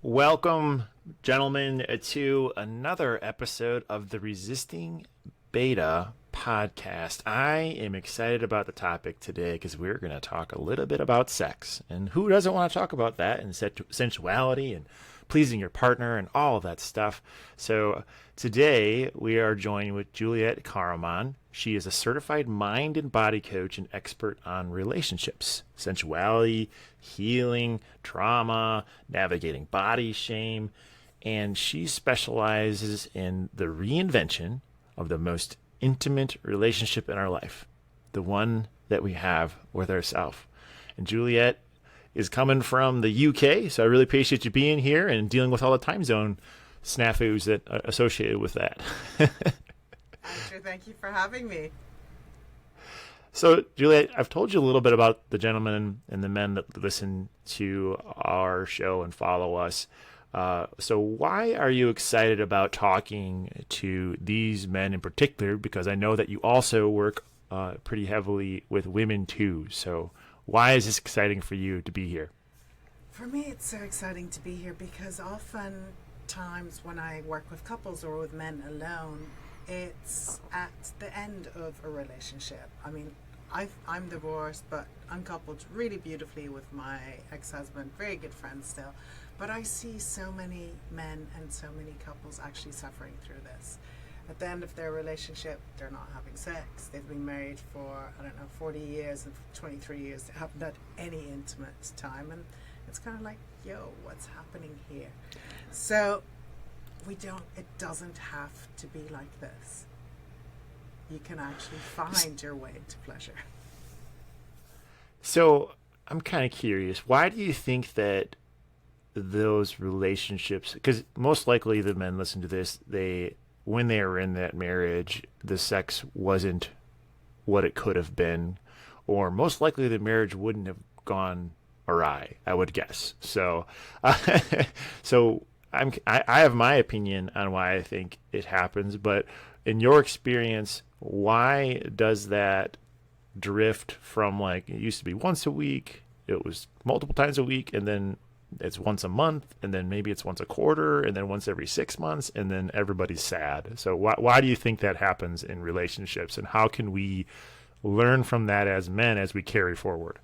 Welcome, gentlemen, to another episode of the Resisting Beta podcast. I am excited about the topic today because we're going to talk a little bit about sex. And who doesn't want to talk about that and sensuality and pleasing your partner and all of that stuff? So today we are joined with Juliette Karaman. She is a certified mind and body coach and expert on relationships, sensuality, healing, trauma, navigating body shame, and she specializes in the reinvention of the most intimate relationship in our life, the one that we have with ourselves. And Juliette is coming from the UK, so I really appreciate you being here and dealing with all the time zone snafus that are associated with that. Sure, thank you for having me. So, Juliette, I've told you a little bit about the gentlemen and the men that listen to our show and follow us. So why are you excited about talking to these men in particular? Because I know that you also work pretty heavily with women too. So why is this exciting for you to be here? For me, it's so exciting to be here because oftentimes when I work with couples or with men alone, it's at the end of a relationship. I mean, I'm divorced, but uncoupled really beautifully with my ex-husband, very good friends still. But I see so many men and so many couples actually suffering through this. At the end of their relationship, they're not having sex. They've been married for, 40 years and 23 years. They haven't had any intimate time. And it's kind of like, yo, what's happening here? So it doesn't have to be like this. You can actually find your way to pleasure. So I'm kind of curious, why do you think that those relationships, because most likely the men listen to this, when they were in that marriage, the sex wasn't what it could have been, or most likely the marriage wouldn't have gone awry, I would guess. So, so I have my opinion on why I think it happens, but in your experience, why does that drift from, like, it used to be once a week, it was multiple times a week, and then it's once a month, and then maybe it's once a quarter, and then once every 6 months, and then everybody's sad. So why do you think that happens in relationships, and how can we learn from that as men as we carry forward?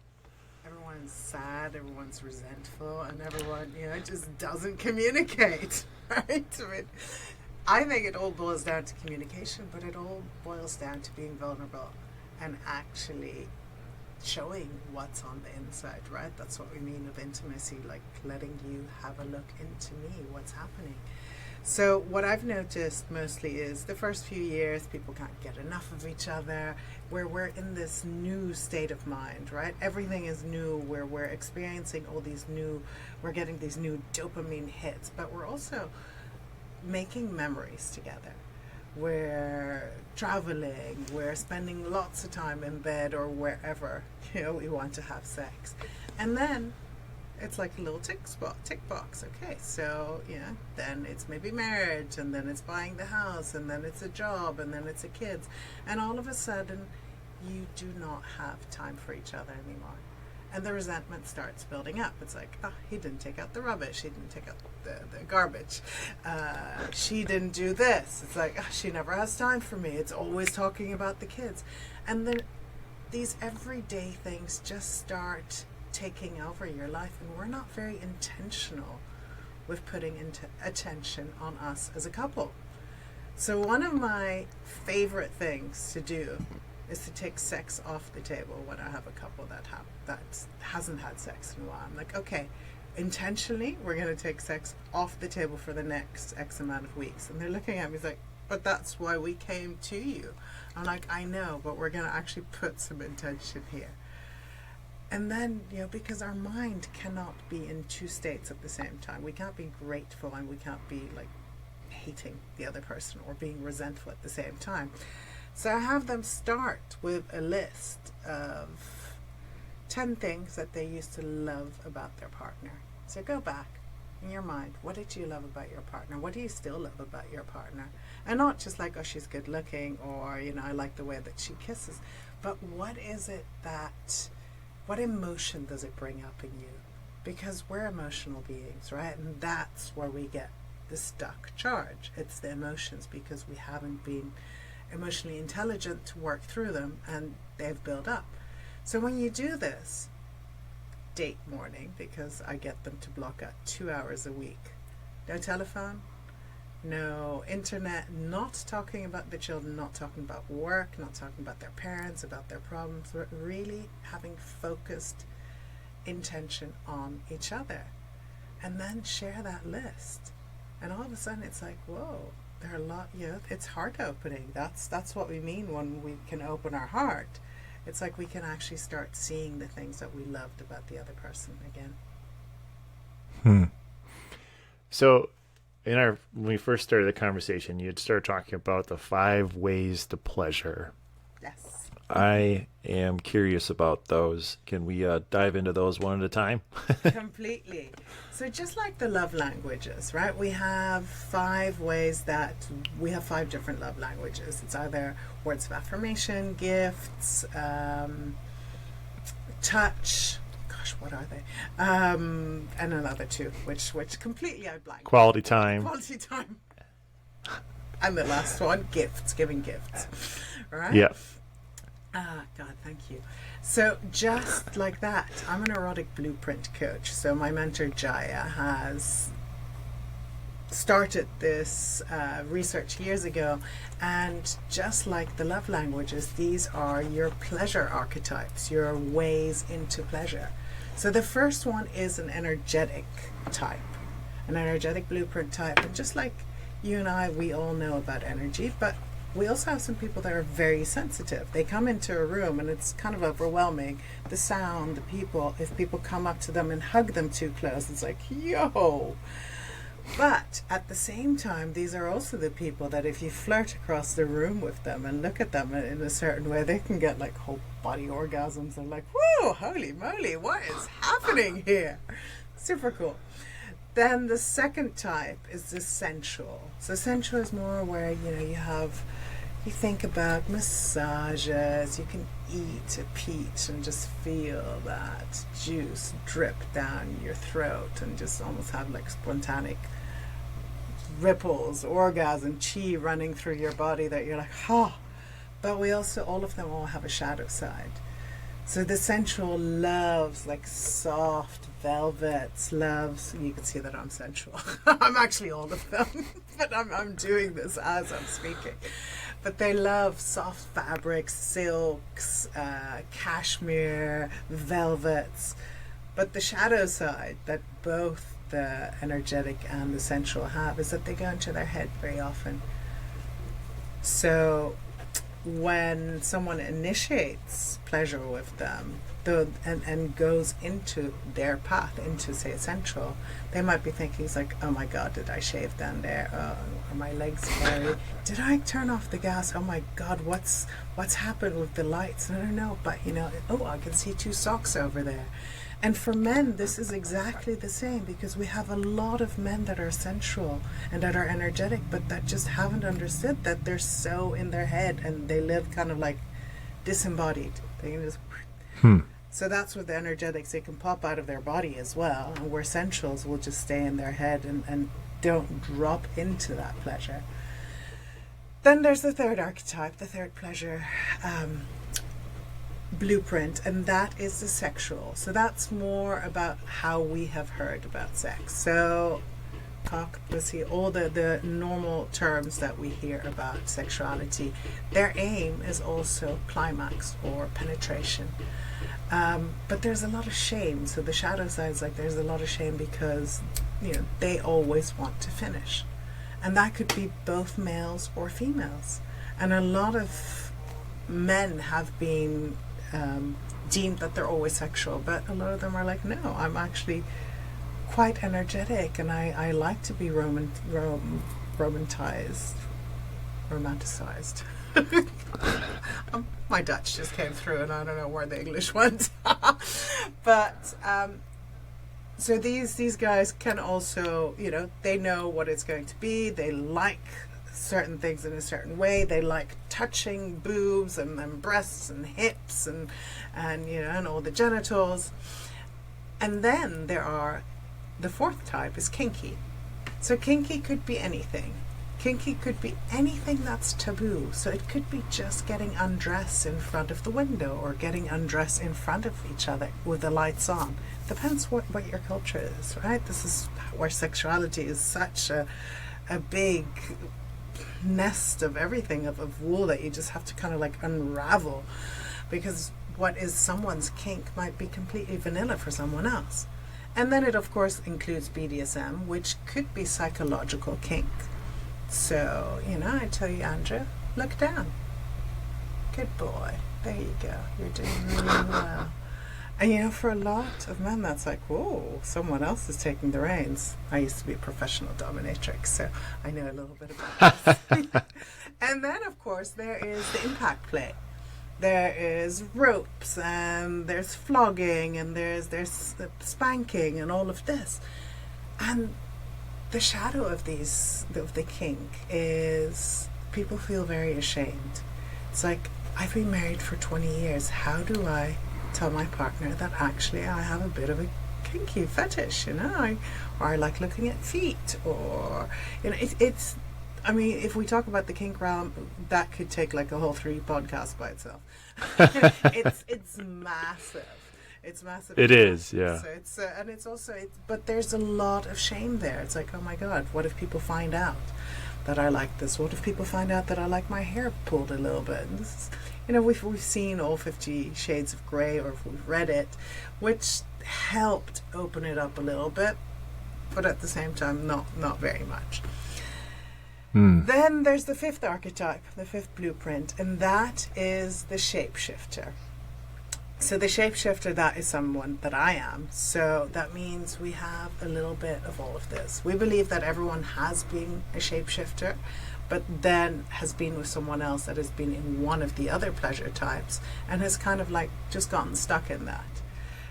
Everyone's sad, everyone's resentful, and everyone, just doesn't communicate, right? I think it all boils down to communication, but it all boils down to being vulnerable and actually showing what's on the inside, right? That's what we mean of intimacy, like letting you have a look into me, what's happening. So what I've noticed mostly is the first few years, people can't get enough of each other, where we're in this new state of mind, right? Everything is new, where we're experiencing we're getting these new dopamine hits, but we're also making memories together. We're traveling, we're spending lots of time in bed or wherever, we want to have sex. And then it's like a little tick box. Okay, so, then it's maybe marriage, and then it's buying the house, and then it's a job, and then it's a kids. And all of a sudden, you do not have time for each other anymore. And the resentment starts building up. It's like, he didn't take out the rubbish. He didn't take out the garbage. She didn't do this. It's like, she never has time for me. It's always talking about the kids. And then these everyday things just start taking over your life. And we're not very intentional with putting into attention on us as a couple. So one of my favorite things to do is to take sex off the table when I have a couple that hasn't had sex in a while. I'm like, okay, intentionally, we're going to take sex off the table for the next X amount of weeks. And they're looking at me like, but that's why we came to you. I'm like, I know, but we're going to actually put some intention here. And then, because our mind cannot be in two states at the same time. We can't be grateful and we can't be like hating the other person or being resentful at the same time. So I have them start with a list of 10 things that they used to love about their partner. So go back in your mind. What did you love about your partner? What do you still love about your partner? And not just like, oh, she's good looking, or, I like the way that she kisses. But what is it what emotion does it bring up in you? because we're emotional beings, right? And that's where we get the stuck charge. It's the emotions, because we haven't been emotionally intelligent to work through them, and they've built up. So when you do this date morning, because I get them to block out 2 hours a week, no telephone, no internet, not talking about the children, not talking about work, not talking about their parents, about their problems, but really having focused intention on each other, and then share that list. And all of a sudden it's like, whoa, there are a lot, it's heart opening. That's what we mean when we can open our heart. It's like we can actually start seeing the things that we loved about the other person again. So when we first started the conversation, you'd start talking about the 5 ways to pleasure. Yes. I am curious about those. Can we dive into those one at a time? Completely. So just like the love languages, right? We have 5 different love languages. It's either words of affirmation, gifts, touch. Gosh, what are they? And another 2, which completely I blanked. Quality time. Quality time. And the last one, gifts, giving gifts. Right? Yeah. God, thank you. So just like that, I'm an erotic blueprint coach. So my mentor Jaya has started this research years ago, and just like the love languages, these are your pleasure archetypes, your ways into pleasure. So the first one is an energetic type, an energetic blueprint type. And just like you and I, we all know about energy, but we also have some people that are very sensitive. They come into a room and it's kind of overwhelming. The sound, the people, if people come up to them and hug them too close, it's like, yo. But at the same time, these are also the people that if you flirt across the room with them and look at them in a certain way, they can get like whole body orgasms. They're like, whoa, holy moly, what is happening here? Super cool. Then the second type is the sensual. So sensual is more where, you think about massages, you can eat a peach and just feel that juice drip down your throat and just almost have like spontaneous ripples, orgasm, chi running through your body that you're like, oh. But we also, all of them all have a shadow side. So the sensual loves like soft velvets, loves, you can see that I'm sensual. I'm actually all of them, but I'm doing this as I'm speaking. But they love soft fabrics, silks, cashmere, velvets. But the shadow side that both the energetic and the sensual have is that they go into their head very often. So when someone initiates pleasure with them and goes into their path, into say sensual, they might be thinking, it's like, oh my God, did I shave down there? Are my legs hairy? Did I turn off the gas? Oh my God, what's happened with the lights? I don't know, but I can see 2 socks over there. And for men, this is exactly the same, because we have a lot of men that are sensual and that are energetic, but that just haven't understood that they're so in their head and they live kind of like disembodied. They can just... So that's with the energetics. They can pop out of their body as well, and where sensuals will just stay in their head and don't drop into that pleasure. Then there's the third archetype, the third pleasure blueprint, and that is the sexual. So that's more about how we have heard about sex. So cock, pussy, all the normal terms that we hear about sexuality. Their aim is also climax or penetration. But there's a lot of shame. So the shadow side is like there's a lot of shame because they always want to finish. And that could be both males or females. And a lot of men have been deemed that they're always sexual, but a lot of them are like, no, I'm actually quite energetic and I like to be romanticized. My Dutch just came through and I don't know where the English went. But so these guys can also, they know what it's going to be. They like certain things in a certain way. They like touching boobs and breasts and hips and all the genitals. And then the fourth type is kinky. So kinky could be anything. Kinky could be anything that's taboo. So it could be just getting undressed in front of the window or getting undressed in front of each other with the lights on. Depends what your culture is, right? This is where sexuality is such a big nest of everything, of wool that you just have to kind of like unravel, because what is someone's kink might be completely vanilla for someone else. And then it of course includes BDSM, which could be psychological kink. So, I tell you, Andrew, look down. Good boy. There you go. You're doing really well. And for a lot of men, that's like, whoa, someone else is taking the reins. I used to be a professional dominatrix, so I know a little bit about this. And then, of course, there is the impact play. There is ropes, and there's flogging, and there's spanking, and all of this. And the shadow of the kink is people feel very ashamed. It's like, I've been married for 20 years. How do I tell my partner that actually I have a bit of a kinky fetish, or I like looking at feet, or it's I mean, if we talk about the kink realm, that could take like a whole 3 podcasts by itself. It's massive. It's massive. It is, yeah. So it's and it's also but there's a lot of shame there. It's like, oh my God, what if people find out that I like this? What if people find out that I like my hair pulled a little bit? And this is, we've seen all 50 Shades of Grey, or if we've read it, which helped open it up a little bit, but at the same time, not very much. Then there's the 5th archetype, the 5th blueprint, and that is the shapeshifter. So the shapeshifter, that is someone that I am. So that means we have a little bit of all of this. We believe that everyone has been a shapeshifter, but then has been with someone else that has been in one of the other pleasure types and has kind of like just gotten stuck in that.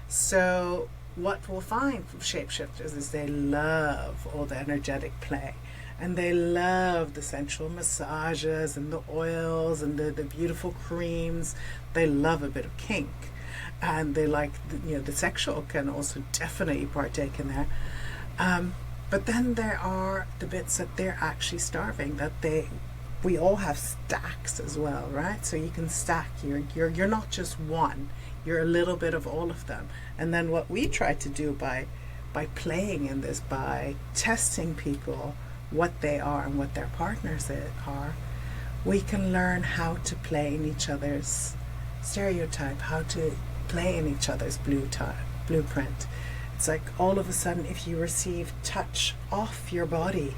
So what we'll find from shapeshifters is they love all the energetic play. And they love the sensual massages and the oils and the beautiful creams. They love a bit of kink. And they like, the sexual can also definitely partake in there. But then there are the bits that they're actually starving, that we all have stacks as well, right? So you can stack. You're not just one. You're a little bit of all of them. And then what we try to do by playing in this, by testing people, what they are and what their partners are, we can learn how to play in each other's stereotype, how to play in each other's blueprint. It's like all of a sudden, if you receive touch off your body,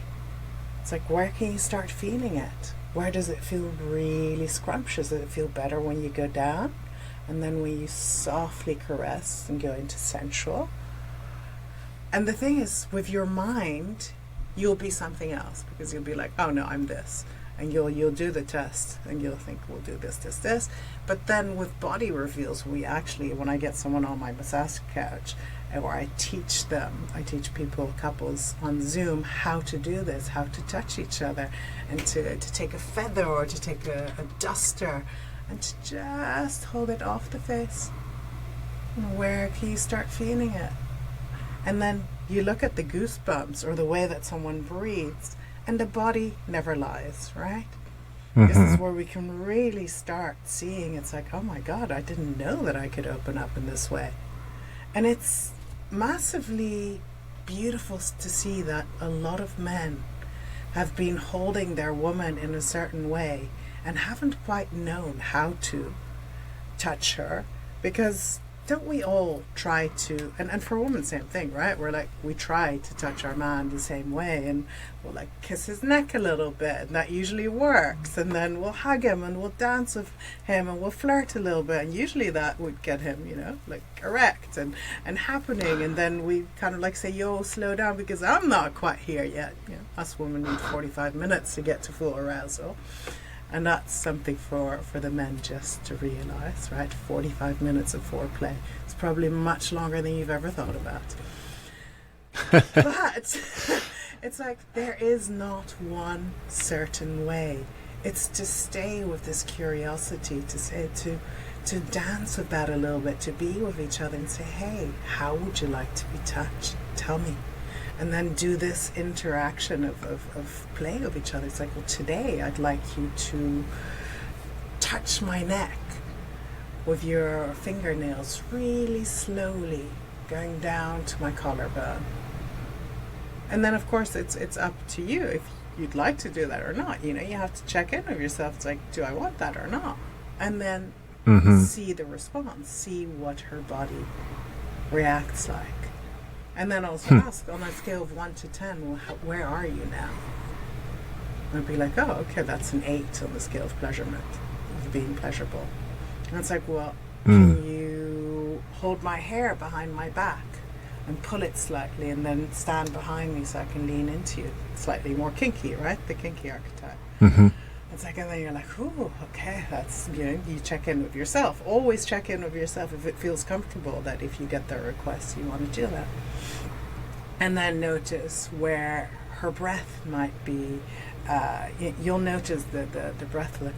it's like, where can you start feeling it? Where does it feel really scrumptious? Does it feel better when you go down? And then when you softly caress and go into sensual? And the thing is, with your mind, you'll be something else, because you'll be like, oh no, I'm this. And you'll do the test and you'll think, we'll do this. But then with body reveals, when I get someone on my massage couch, or I teach people, couples on Zoom, how to do this, how to touch each other, and to take a feather or to take a duster and to just hold it off the face. Where can you start feeling it? And then you look at the goosebumps or the way that someone breathes, and the body never lies, right? This is where we can really start seeing, it's like, oh my God, I didn't know that I could open up in this way. And it's massively beautiful to see that a lot of men have been holding their woman in a certain way and haven't quite known how to touch her, because don't we all try to, and for women, same thing, right? We're like, we try to touch our man the same way, and we'll like kiss his neck a little bit, and that usually works. And then we'll hug him and we'll dance with him and we'll flirt a little bit, and usually that would get him, like erect and happening. And then we kind of like say, yo, slow down, because I'm not quite here yet. Us women need 45 minutes to get to full arousal. And that's something for the men just to realize, right? 45 minutes of foreplay. It's probably much longer than you've ever thought about. But it's like, there is not one certain way. It's to stay with this curiosity, to to dance with that a little bit, to be with each other and say, hey, how would you like to be touched? Tell me. And then do this interaction of play with each other. It's like, well, today I'd like you to touch my neck with your fingernails really slowly going down to my collarbone. And then, of course, it's up to you if you'd like to do that or not. You know, you have to check in with yourself. It's like, do I want that or not? And then see the response, see what her body reacts like. And then also ask, on a scale of 1 to 10, well, where are you now? And I'd be like, oh, okay, that's an 8 on the scale of pleasurement, of being pleasurable. And it's like, well, can you hold my hair behind my back and pull it slightly and then stand behind me so I can lean into you? Slightly more kinky, right? The kinky archetype. It's like, and then you're like, ooh, okay, that's, you know, you check in with yourself. Always check in with yourself if it feels comfortable, that if you get the request, you want to do that. And then notice where her breath might be. You'll notice the breath like,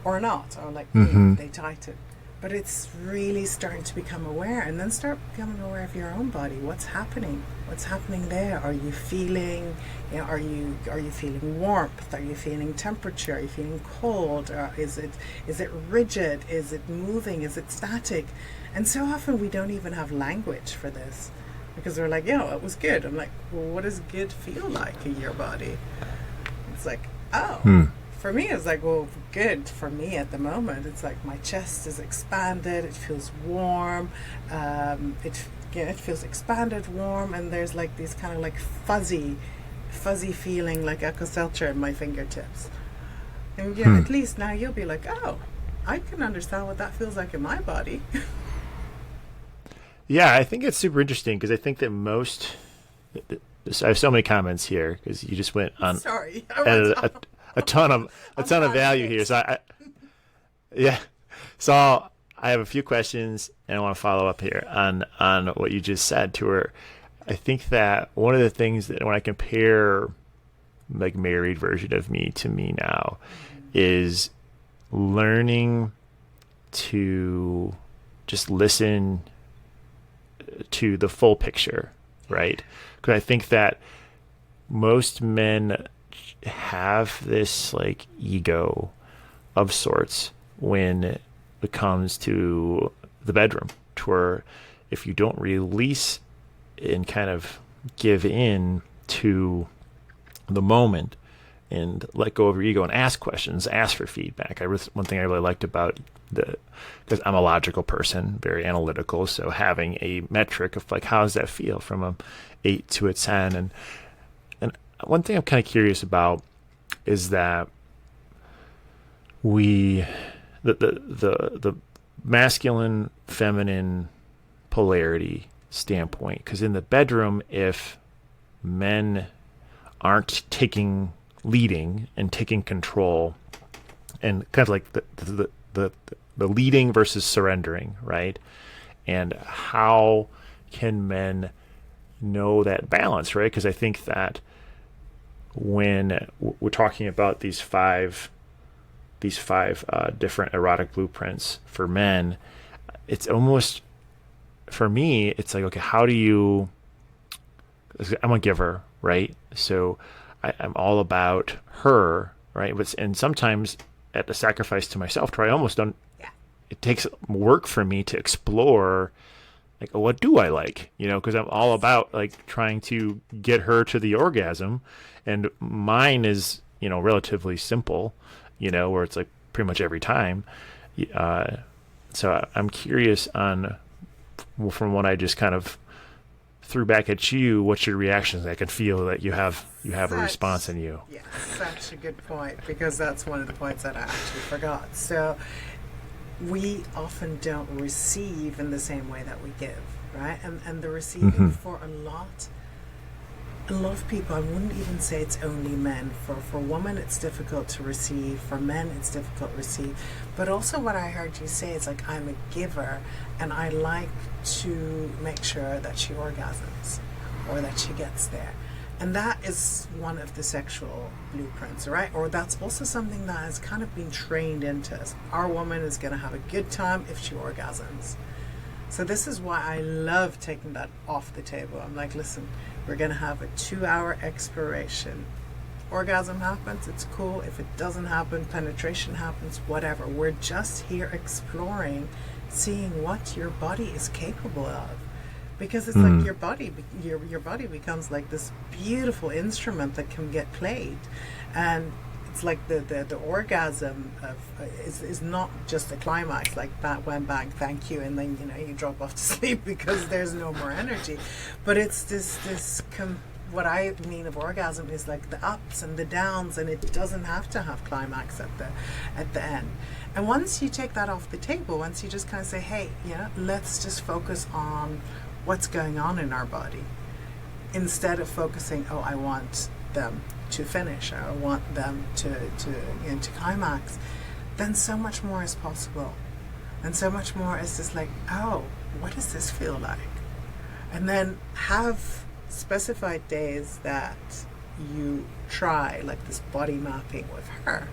or not, or like they tighten. But it's really starting to become aware, and then start becoming aware of your own body. What's happening? What's happening there? Are you feeling? You know, are you feeling warmth? Are you feeling temperature? Are you feeling cold? Or is it rigid? Is it moving? Is it static? And so often we don't even have language for this, because we're like, yeah, it was good. I'm like, well, what does good feel like in your body? It's like, oh. For me, it's like, well, good for me at the moment. It's like my chest is expanded. It feels warm. It feels expanded, warm, and there's like these kind of like fuzzy feeling, like Alka-Seltzer in my fingertips. And yeah, at least now you'll be like, oh, I can understand what that feels like in my body. Yeah, I think it's super interesting because I think that I have so many comments here because you just went on. Sorry, a ton of value here. So So I have a few questions and I want to follow up here on what you just said to her. I think that one of the things that when I compare like married version of me to me now is learning to just listen to the full picture, right? Because I think that most men have this like ego of sorts when it comes to the bedroom, to where if you don't release and kind of give in to the moment and let go of your ego and ask questions, ask for feedback. One thing I really liked about because I'm a logical person, very analytical, so having a metric of like, how does that feel from a 8 to a 10? And one thing I'm kind of curious about is that the masculine feminine polarity standpoint, because in the bedroom, if men aren't leading and taking control, and kind of like the leading versus surrendering, right? And how can men know that balance, right? Because I think that when we're talking about these five different erotic blueprints for men, it's almost, for me, it's like, okay, how do you, I'm a giver, right? So I'm all about her, right? And sometimes at the sacrifice to myself, I almost don't, it takes work for me to explore, like, oh, what do I like? You know, because I'm all about like trying to get her to the orgasm, and mine is, you know, relatively simple, you know, where it's like pretty much every time. So I'm curious on, from what I just kind of threw back at you, what's your reactions? I can feel that you have a response in you. Yeah, such a good point, because that's one of the points that I actually forgot. So we often don't receive in the same way that we give, right? And the receiving for a lot of people, I wouldn't even say it's only men. For women, it's difficult to receive. For men, it's difficult to receive. But also what I heard you say is like, I'm a giver, and I like to make sure that she orgasms or that she gets there. And that is one of the sexual blueprints, right? Or that's also something that has kind of been trained into us. Our woman is going to have a good time if she orgasms. So this is why I love taking that off the table. I'm like, listen, we're going to have a 2-hour exploration. Orgasm happens, it's cool. If it doesn't happen, penetration happens, whatever. We're just here exploring, seeing what your body is capable of. Because it's like your body becomes like this beautiful instrument that can get played. And it's like the orgasm of is not just a climax, like bang, bang, thank you, and then you drop off to sleep because there's no more energy. But it's what I mean of orgasm is like the ups and the downs, and it doesn't have to have climax at the end. And once you take that off the table, once you just kind of say, hey, let's just focus on what's going on in our body, instead of focusing, oh, I want them to finish, or I want them to climax, then so much more is possible. And so much more is just like, oh, what does this feel like? And then have specified days that you try, like this body mapping with her,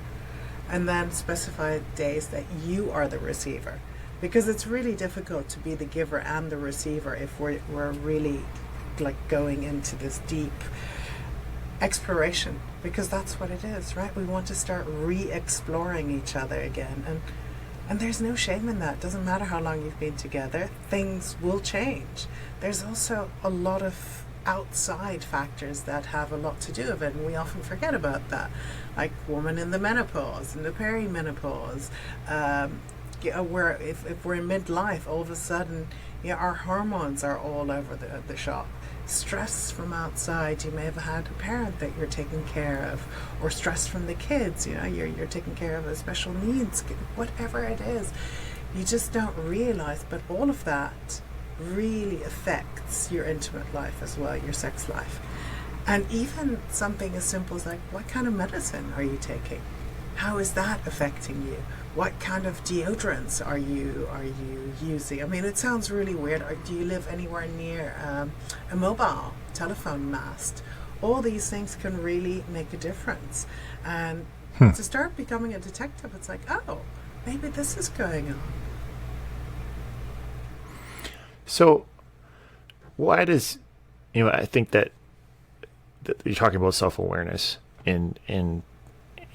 and then specified days that you are the receiver. Because it's really difficult to be the giver and the receiver if we're really like going into this deep exploration, because that's what it is, right? We want to start re-exploring each other again, and there's no shame in that. Doesn't matter how long you've been together, things will change. There's also a lot of outside factors that have a lot to do with it, and we often forget about that, like woman in the menopause and the perimenopause. Where if we're in midlife, all of a sudden, our hormones are all over the shop. Stress from outside, you may have had a parent that you're taking care of, or stress from the kids, you're taking care of a special needs, whatever it is. You just don't realize, but all of that really affects your intimate life as well, your sex life. And even something as simple as like, what kind of medicine are you taking? How is that affecting you? What kind of deodorants are you using? I mean, it sounds really weird. Do you live anywhere near a mobile telephone mast? All these things can really make a difference. And to start becoming a detective, it's like, oh, maybe this is going on. So why does, I think that you're talking about self-awareness in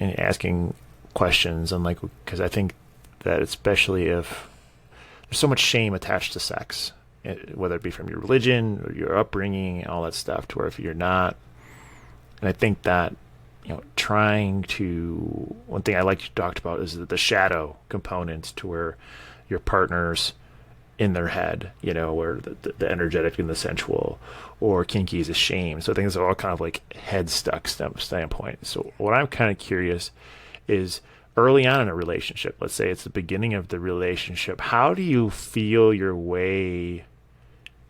asking questions, and like, because I think that especially if there's so much shame attached to sex, whether it be from your religion or your upbringing, all that stuff, to where if you're not, and I think that trying to, one thing I like you talked about is the shadow components, to where your partner's in their head, where the energetic and the sensual, or kinky is a shame. So I think it's all kind of like head stuck standpoint. So what I'm kind of curious is, early on in a relationship, let's say it's the beginning of the relationship, how do you feel your way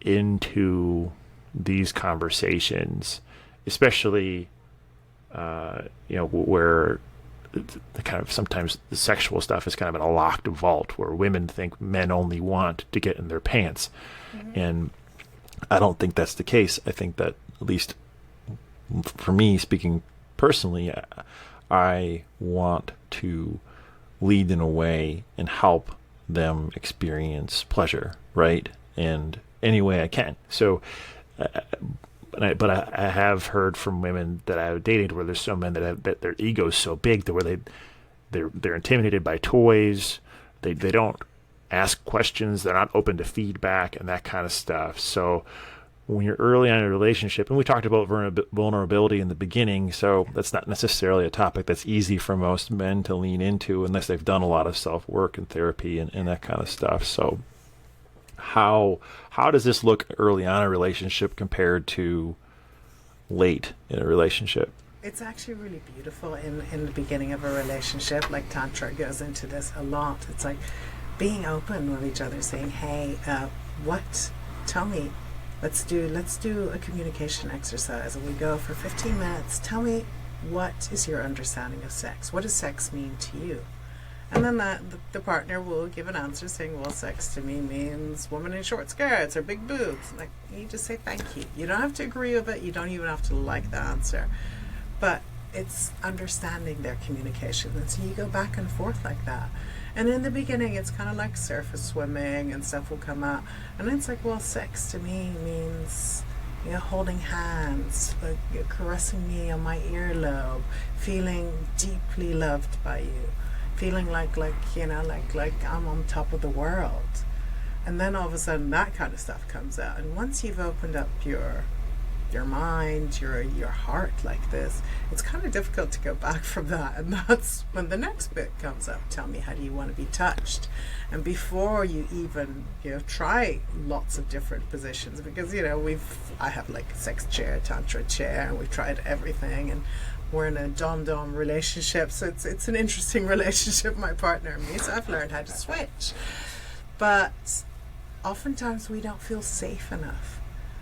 into these conversations, especially where the kind of, sometimes the sexual stuff is kind of in a locked vault, where women think men only want to get in their pants. And I don't think that's the case. I think that, at least for me, speaking personally, I want to lead in a way and help them experience pleasure, right? And any way I can. So, but I have heard from women that I've dated where there's some men that their ego's so big that where they're intimidated by toys. They don't ask questions. They're not open to feedback and that kind of stuff. So when you're early on in a relationship, and we talked about vulnerability in the beginning, so that's not necessarily a topic that's easy for most men to lean into unless they've done a lot of self-work and therapy and that kind of stuff. So how does this look early on in a relationship compared to late in a relationship? It's actually really beautiful in the beginning of a relationship. Like Tantra goes into this a lot. It's like being open with each other, saying, hey, tell me, let's do a communication exercise, and we go for 15 minutes. Tell me, what is your understanding of sex? What does sex mean to you? And then the partner will give an answer saying, well, sex to me means woman in short skirts or big boobs. Like, you just say thank you. You don't have to agree with it. You don't even have to like the answer. But it's understanding their communication. And so you go back and forth like that. And in the beginning, it's kind of like surface swimming and stuff will come out. And it's like, well, sex to me means, you know, holding hands, like you're caressing me on my earlobe, feeling deeply loved by you, feeling like you know, like I'm on top of the world. And then all of a sudden that kind of stuff comes out. And once you've opened up your mind, your heart like this, it's kind of difficult to go back from that. And that's when the next bit comes up. Tell me, how do you want to be touched? And before you even, you know, try lots of different positions, because, you know, I have like a sex chair, tantra chair, and we've tried everything, and we're in a dom-dom relationship, so it's an interesting relationship, my partner and me, so I've learned how to switch. But oftentimes we don't feel safe enough.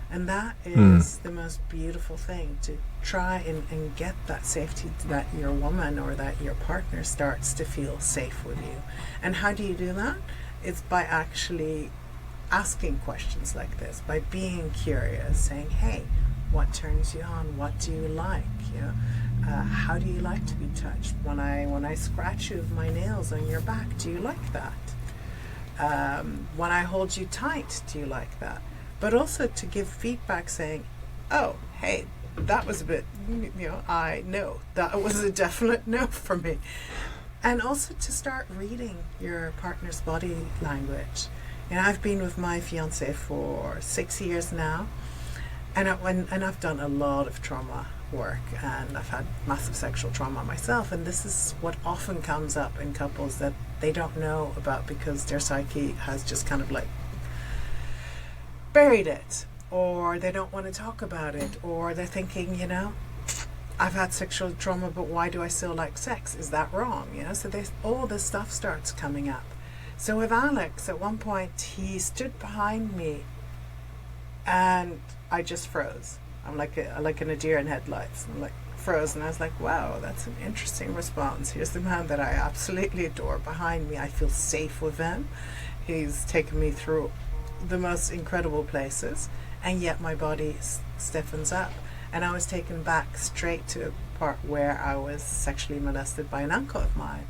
And that is the most beautiful thing, to try and get that safety, that your woman or that your partner starts to feel safe with you. And how do you do that? It's by actually asking questions like this, by being curious, saying, hey, what turns you on? What do you like? You know, how do you like to be touched? When I scratch you with my nails on your back, do you like that? When I hold you tight, do you like that? But also to give feedback saying, oh, hey, that was a bit, you know, I know that was a definite no for me. And also to start reading your partner's body language. And I've been with my fiance for 6 years now, and I've done a lot of trauma work, and I've had massive sexual trauma myself, and this is what often comes up in couples that they don't know about because their psyche has just kind of like buried it, or they don't want to talk about it, or they're thinking, you know, I've had sexual trauma, but why do I still like sex? Is that wrong? You know, so all this stuff starts coming up. So with Alex, at one point, he stood behind me, and I just froze. I'm like a deer in headlights. I'm like froze, and I was like, wow, that's an interesting response. Here's the man that I absolutely adore behind me. I feel safe with him. He's taken me through the most incredible places, and yet my body stiffens up. And I was taken back straight to a part where I was sexually molested by an uncle of mine.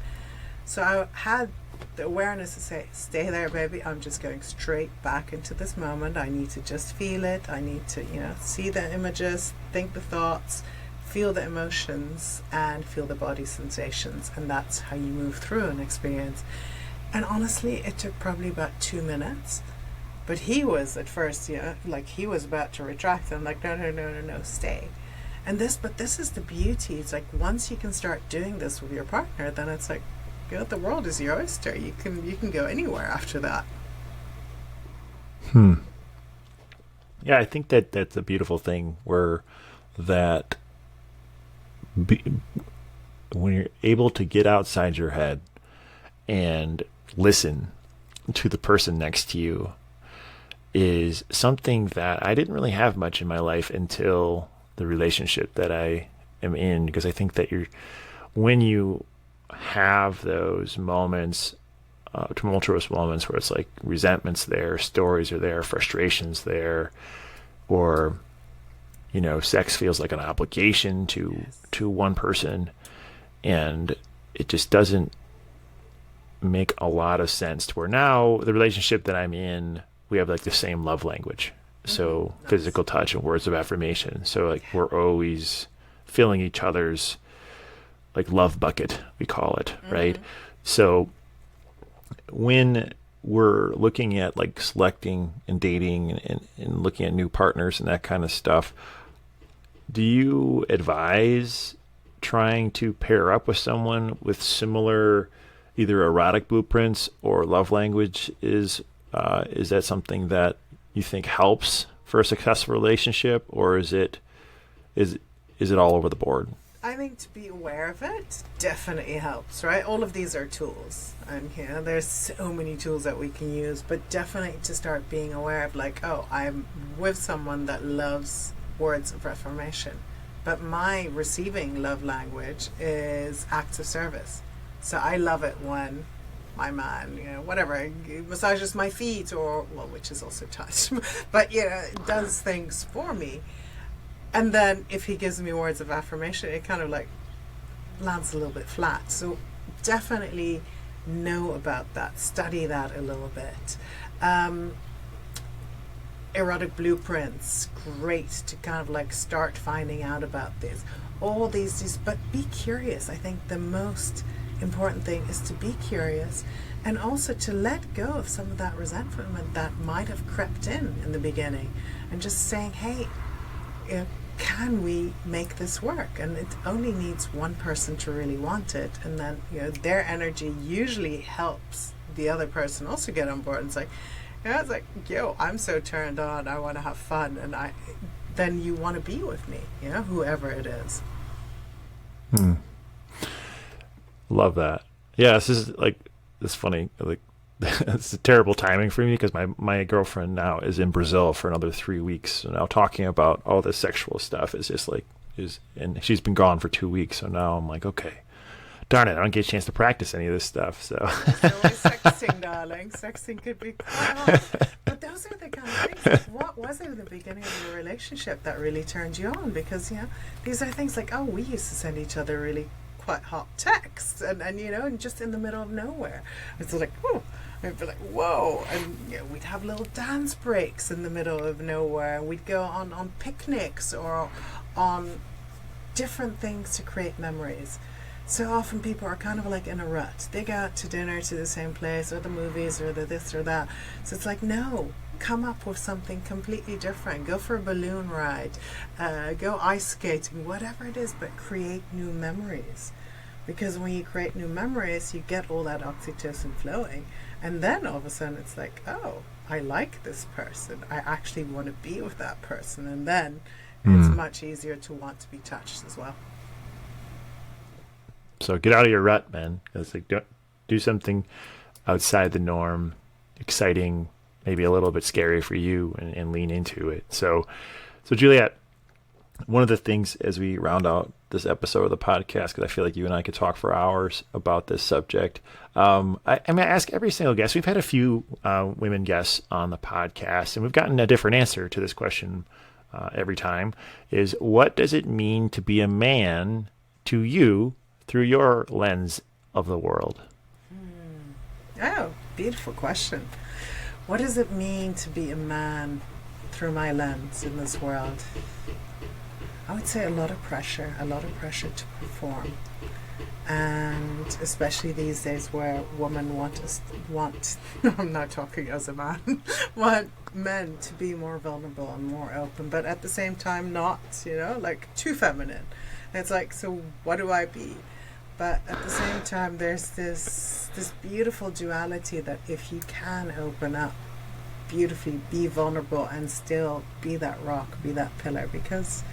So I had the awareness to say, stay there, baby. I'm just going straight back into this moment. I need to just feel it. I need to, you know, see the images, think the thoughts, feel the emotions, and feel the body sensations. And that's how you move through an experience. And honestly, it took probably about 2 minutes. But he was at first, you know, like he was about to retract. I'm like, no, stay. But this is the beauty. It's like once you can start doing this with your partner, then it's like, you know, the world is your oyster. You can go anywhere after that. Yeah, I think that's a beautiful thing where when you're able to get outside your head and listen to the person next to you is something that I didn't really have much in my life until the relationship that I am in, because I think that when you have those moments, tumultuous moments where it's like resentment's there, stories are there, frustrations there, or, you know, sex feels like an obligation to one person, and it just doesn't make a lot of sense to where now the relationship that I'm in, we have like the same love language. So nice. Physical touch and words of affirmation. So like we're always filling each other's like love bucket, we call it, right? So when we're looking at like selecting and dating and looking at new partners and that kind of stuff, do you advise trying to pair up with someone with similar either erotic blueprints or love language? Is that something that you think helps for a successful relationship, or is it all over the board? I think to be aware of it definitely helps, right? All of these are tools, and you know, there's so many tools that we can use, but definitely to start being aware of like, oh, I'm with someone that loves words of affirmation, but my receiving love language is acts of service. So I love it when my man, whatever, massages my feet or, well, which is also touch, but, does things for me. And then if he gives me words of affirmation, it kind of like lands a little bit flat. So definitely know about that, study that a little bit. Erotic blueprints, great to kind of like start finding out about this. All these, but be curious. I think the most important thing is to be curious and also to let go of some of that resentment that might have crept in the beginning, and just saying, hey, can we make this work? And it only needs one person to really want it, and then their energy usually helps the other person also get on board. And it's like, I'm so turned on, I want to have fun, and then you want to be with me, whoever it is. Love that. Yeah, this is funny. Like, it's terrible timing for me because my girlfriend now is in Brazil for another 3 weeks. So now talking about all this sexual stuff is just and she's been gone for 2 weeks. So now I'm like, okay, darn it, I don't get a chance to practice any of this stuff. So it's always sexting, darling. Sexting could be quite hard. But those are the kind of things. Like, what was it at the beginning of your relationship that really turned you on? Because these are things like, oh, we used to send each other really quite hot texts, and just in the middle of nowhere, it's like, oh, I'd be like, whoa, and we'd have little dance breaks in the middle of nowhere. We'd go on picnics or on different things to create memories. So often people are kind of like in a rut. They go out to dinner to the same place, or the movies, or the this or that. So it's like, no, come up with something completely different. Go for a balloon ride, go ice skating, whatever it is, but create new memories. Because when you create new memories, you get all that oxytocin flowing, and then all of a sudden it's like, oh, I like this person, I actually want to be with that person, and then it's much easier to want to be touched as well. So get out of your rut, man. It's like, do something outside the norm, exciting, maybe a little bit scary for you, and lean into it. So Juliette, one of the things as we round out this episode of the podcast, because I feel like you and I could talk for hours about this subject. I ask every single guest. We've had a few women guests on the podcast, and we've gotten a different answer to this question every time. Is what does it mean to be a man to you through your lens of the world? Oh, beautiful question. What does it mean to be a man through my lens in this world? I would say a lot of pressure to perform. And especially these days where women want, I'm not talking as a man, want men to be more vulnerable and more open, but at the same time not, like too feminine. And it's like, so what do I be? But at the same time, there's this beautiful duality that if you can open up beautifully, be vulnerable, and still be that rock, be that pillar, because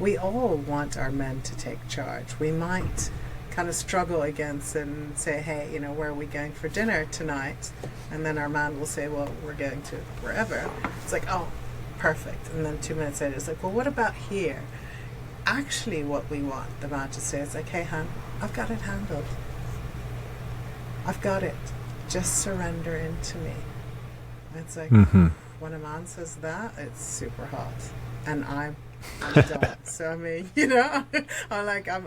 we all want our men to take charge. We might kind of struggle against and say, hey, where are we going for dinner tonight? And then our man will say, well, we're going to wherever. It's like, oh, perfect. And then 2 minutes later, it's like, well, what about here? Actually, what we want the man to say is like, hey, hon, I've got it handled. I've got it. Just surrender into me. It's like, when a man says that, it's super hot. And I'm done. So, I mean,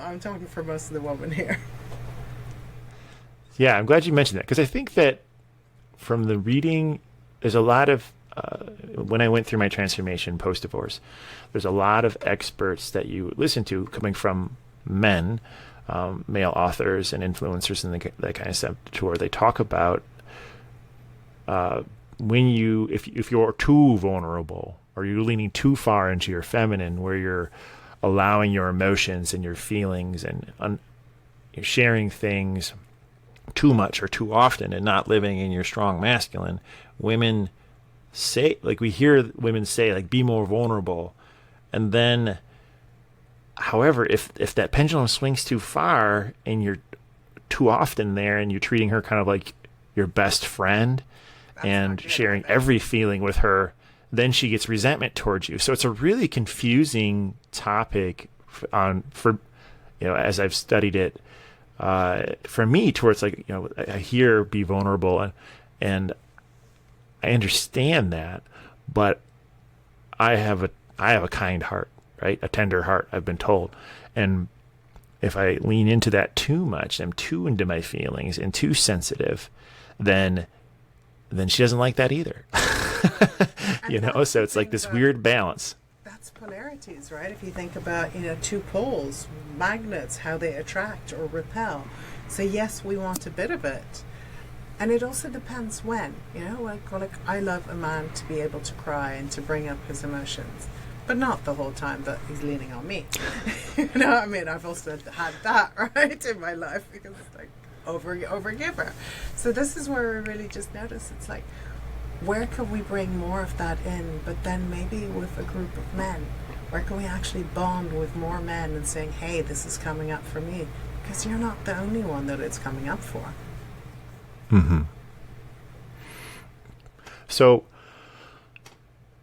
I'm talking for most of the women here. Yeah, I'm glad you mentioned that, because I think that from the reading, there's a lot of, when I went through my transformation post-divorce, there's a lot of experts that you listen to coming from men, male authors and influencers and that kind of stuff, to where they talk about if you're too vulnerable, or you're leaning too far into your feminine, where you're allowing your emotions and your feelings and you're sharing things too much or too often and not living in your strong masculine, women say, like we hear women say, like, be more vulnerable. And then, however, if that pendulum swings too far and you're too often there and you're treating her kind of like your best friend and sharing every feeling with her, then she gets resentment towards you. So it's a really confusing topic as I've studied it for me, towards like, I hear be vulnerable, and I understand that, but I have a kind heart, right? A tender heart, I've been told. And if I lean into that too much, I'm too into my feelings and too sensitive, then she doesn't like that either. So it's like this weird balance. That's polarities, right? If you think about, two poles, magnets, how they attract or repel. So yes, we want a bit of it. And it also depends when, like I love a man to be able to cry and to bring up his emotions, but not the whole time that he's leaning on me. I've also had that, right, in my life, because it's like overgiver. So this is where we really just notice, it's like, where can we bring more of that in, but then maybe with a group of men? Where can we actually bond with more men and saying, hey, this is coming up for me? Because you're not the only one that it's coming up for. Mm-hmm. So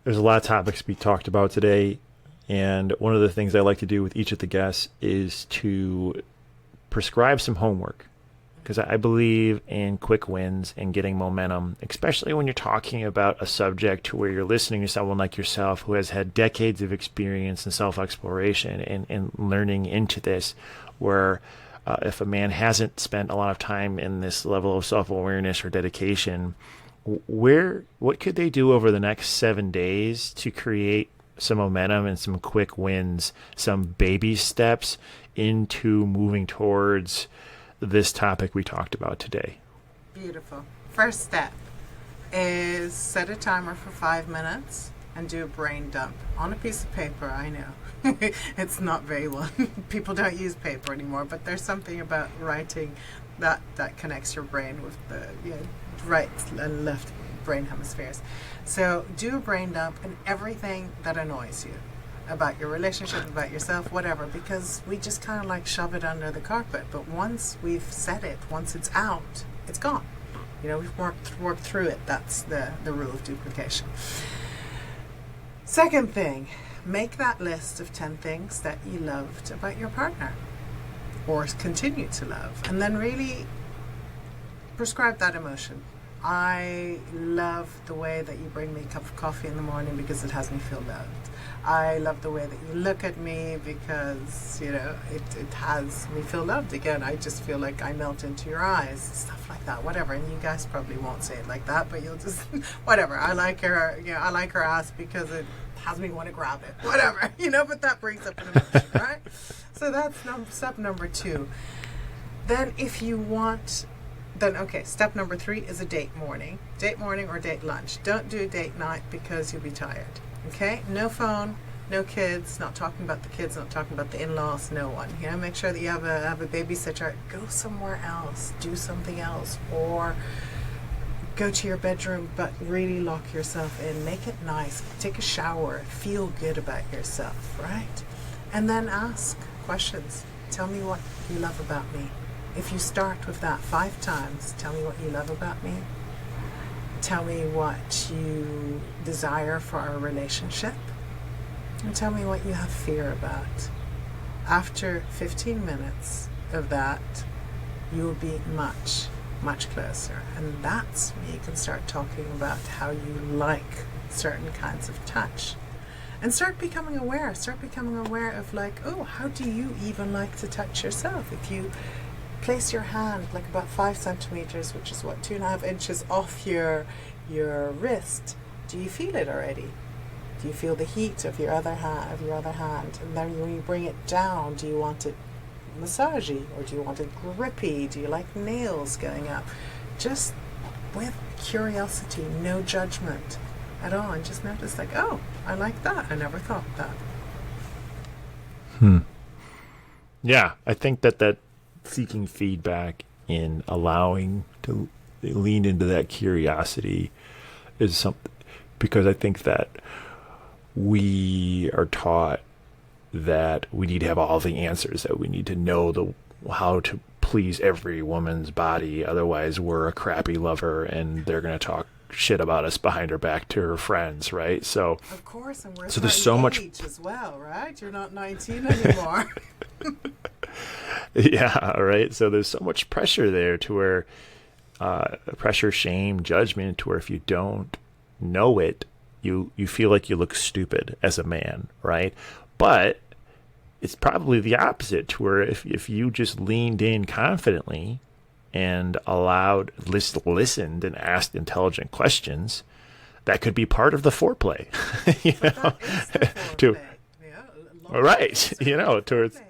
there's a lot of topics we talked about today, and one of the things I like to do with each of the guests is to prescribe some homework, because I believe in quick wins and getting momentum, especially when you're talking about a subject to where you're listening to someone like yourself who has had decades of experience in self-exploration and learning into this, where if a man hasn't spent a lot of time in this level of self-awareness or dedication, what could they do over the next 7 days to create some momentum and some quick wins, some baby steps into moving towards this topic we talked about today? Beautiful. First step is set a timer for 5 minutes and do a brain dump on a piece of paper. I know it's not very well. People don't use paper anymore, but there's something about writing that connects your brain with the right and left brain hemispheres. So do a brain dump and everything that annoys you about your relationship, about yourself, whatever, because we just kind of like shove it under the carpet. But once we've said it, once it's out, it's gone. We've worked through it. That's the rule of duplication. Second thing, make that list of 10 things that you loved about your partner or continue to love, and then really prescribe that emotion. I love the way that you bring me a cup of coffee in the morning because it has me feel loved. I love the way that you look at me because, it has me feel loved. Again, I just feel like I melt into your eyes, stuff like that, whatever. And you guys probably won't say it like that, but you'll just, whatever. I like her, I like her ass because it has me want to grab it, whatever, but that brings up an emotion, right? So that's step number 2. Then if you want, step number 3 is a date morning or date lunch. Don't do a date night because you'll be tired. Okay, no phone, no kids, not talking about the kids, not talking about the in-laws, no one. Make sure that you have a babysitter. Go somewhere else, do something else, or go to your bedroom, but really lock yourself in. Make it nice. Take a shower. Feel good about yourself, right? And then ask questions. Tell me what you love about me. If you start with that 5 times, tell me what you love about me. Tell me what you desire for our relationship. And tell me what you have fear about. After 15 minutes of that, you will be much, much closer. And that's when you can start talking about how you like certain kinds of touch. And start becoming aware of like, oh, how do you even like to touch yourself? If you place your hand like about 5 centimeters, which is 2.5 inches off your wrist, do you feel it already? Do you feel the heat of your other hand? And then when you bring it down, do you want it massagey or do you want it grippy? Do you like nails going up? Just with curiosity, no judgment at all, and just notice like, oh, I like that. I never thought that. Yeah, I think that seeking feedback and allowing to lean into that curiosity is something, because I think that we are taught that we need to have all the answers, that we need to know how to please every woman's body, otherwise we're a crappy lover and they're going to talk shit about us behind her back to her friends, right? So of course, and we're so there's so much as well, right? You're not 19 anymore. Yeah, right. So there's so much pressure there to where pressure, shame, judgment, to where if you don't know it, you feel like you look stupid as a man, right? But it's probably the opposite, to where if you just leaned in confidently and listened and asked intelligent questions, that could be part of the foreplay. you But know, that is the to foreplay. Yeah, a lot of right, things are towards foreplay.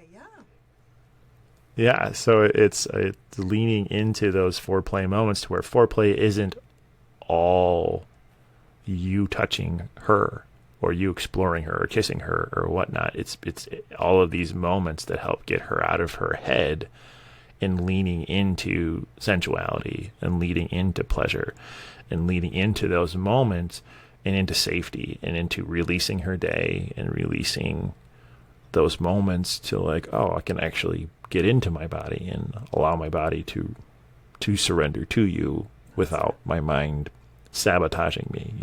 Yeah. yeah. So it's leaning into those foreplay moments, to where foreplay isn't all you touching her or you exploring her or kissing her or whatnot. It's all of these moments that help get her out of her head and leaning into sensuality and leading into pleasure and leading into those moments and into safety and into releasing her day and releasing those moments to, like, oh, I can actually get into my body and allow my body to surrender to you without my mind sabotaging me.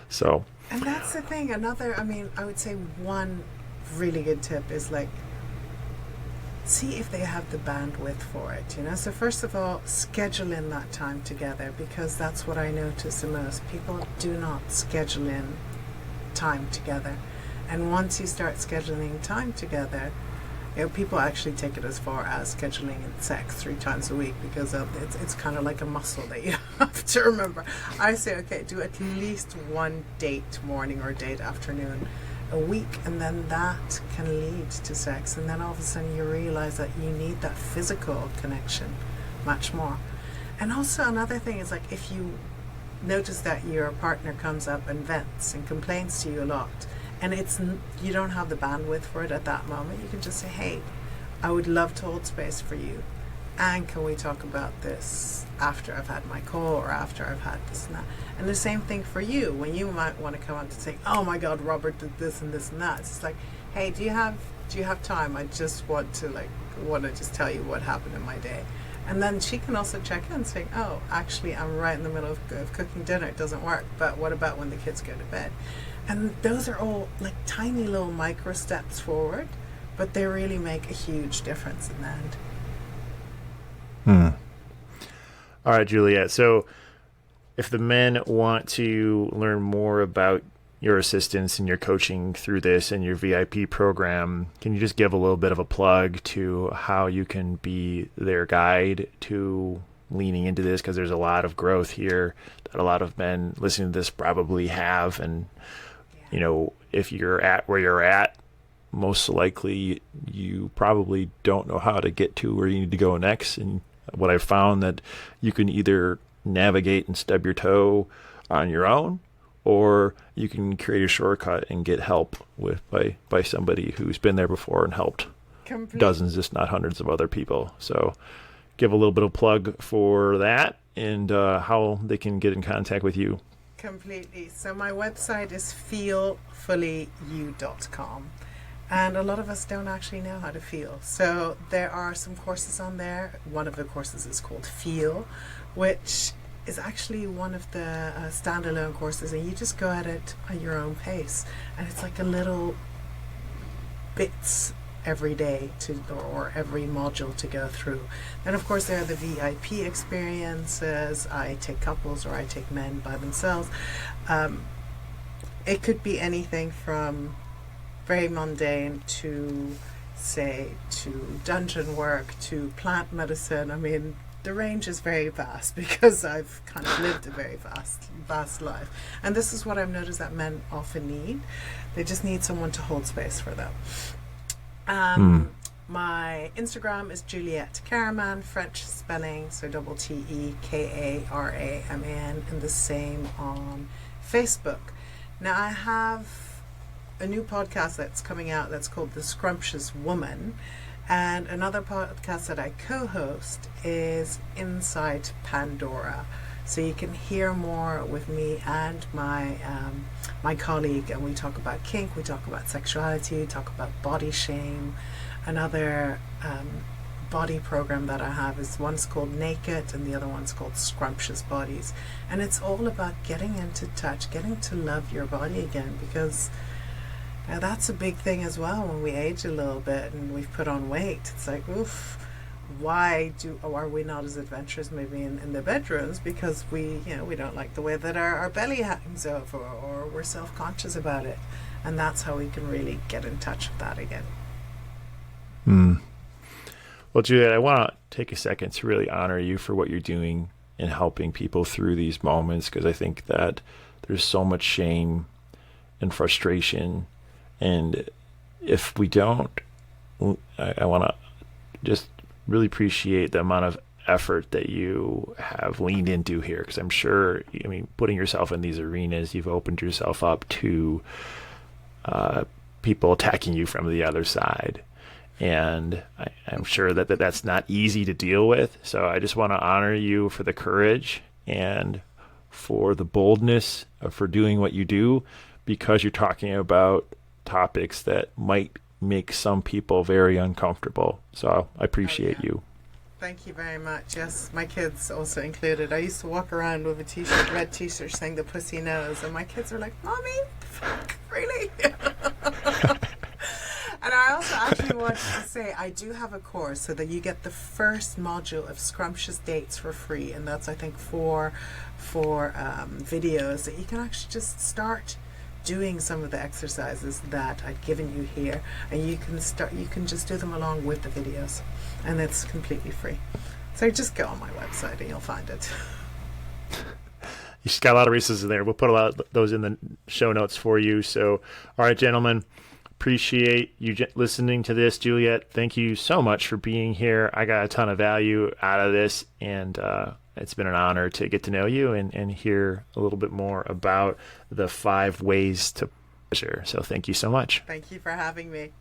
So And that's the thing. Another, I mean, I would say one really good tip is like, see if they have the bandwidth for it. So first of all, schedule in that time together, because that's what I notice the most. People do not schedule in time together. And once you start scheduling time together, people actually take it as far as scheduling sex 3 times a week, because it's kind of like a muscle that you have to remember. I say, okay, do at least one date morning or date afternoon a week, and then that can lead to sex. And then all of a sudden you realize that you need that physical connection much more. And also another thing is, like, if you notice that your partner comes up and vents and complains to you a lot, and you don't have the bandwidth for it at that moment, you can just say, hey, I would love to hold space for you, and can we talk about this after I've had my call, or after I've had this and that. And the same thing for you, when you might want to come up to say, oh my God, Robert did this and this and that. It's like, hey, do you have time? I just want to just tell you what happened in my day. And then she can also check in and say, oh, actually, I'm right in the middle of cooking dinner. It doesn't work. But what about when the kids go to bed? And those are all like tiny little micro steps forward, but they really make a huge difference in the end. All right, Juliette. So if the men want to learn more about your assistance and your coaching through this and your VIP program, can you just give a little bit of a plug to how you can be their guide to leaning into this? Because there's a lot of growth here that a lot of men listening to this probably have. And, if you're at where you're at, most likely you probably don't know how to get to where you need to go next. And what I've found, that you can either navigate and stub your toe on your own, or you can create a shortcut and get help by somebody who's been there before and helped dozens, if not hundreds, of other people. So give a little bit of plug for that, and how they can get in contact with you. Completely. So my website is feelfullyu.com. And a lot of us don't actually know how to feel. So there are some courses on there. One of the courses is called Feel, which is actually one of the standalone courses, and you just go at it at your own pace. And it's like a little bits every day or every module to go through. Then of course there are the VIP experiences. I take couples, or I take men by themselves. It could be anything from very mundane to dungeon work to plant medicine. I mean, the range is very vast, because I've kind of lived a very vast life. And this is what I've noticed that men often need. They just need someone to hold space for them. My Instagram is Juliette Karaman, French spelling, so TEKARAMAN, and the same on Facebook. Now I have a new podcast that's coming out that's called The Scrumptious Woman, and another podcast that I co-host is Inside Pandora. So you can hear more with me and my colleague, and we talk about kink, we talk about sexuality, we talk about body shame. Another body program that I have is one's called Naked and the other one's called Scrumptious Bodies. And it's all about getting into touch, getting to love your body again, because Now that's a big thing as well when we age a little bit and we've put on weight. It's like, oof, are we not as adventurous maybe in the bedrooms because we don't like the way that our belly hangs over, or we're self-conscious about it. And that's how we can really get in touch with that again. Well, Juliette, I want to take a second to really honor you for what you're doing in helping people through these moments, because I think that there's so much shame and frustration. And if we don't, I want to just really appreciate the amount of effort that you have leaned into here, because I'm sure, I mean, putting yourself in these arenas, you've opened yourself up to people attacking you from the other side. And I'm sure that that's not easy to deal with. So I just want to honor you for the courage and for the boldness for doing what you do, because you're talking about topics that might make some people very uncomfortable. So I appreciate you. Thank you very much. Yes, my kids also included. I used to walk around with a t-shirt, red t-shirt saying the pussy knows, and my kids are like, Mommy, fuck, really? And I also actually wanted to say I do have a course so that you get the first module of Scrumptious Dates for free, and that's, I think, four videos that you can actually just start doing some of the exercises that I've given you here, and you can just do them along with the videos, and it's completely free. So just go on my website and you'll find it. You just got a lot of resources in there. We'll put a lot of those in the show notes for you. So, all right, gentlemen, appreciate you listening to this. Juliette, thank you so much for being here. I got a ton of value out of this, and it's been an honor to get to know you and hear a little bit more about the 5 ways to pleasure. So thank you so much. Thank you for having me.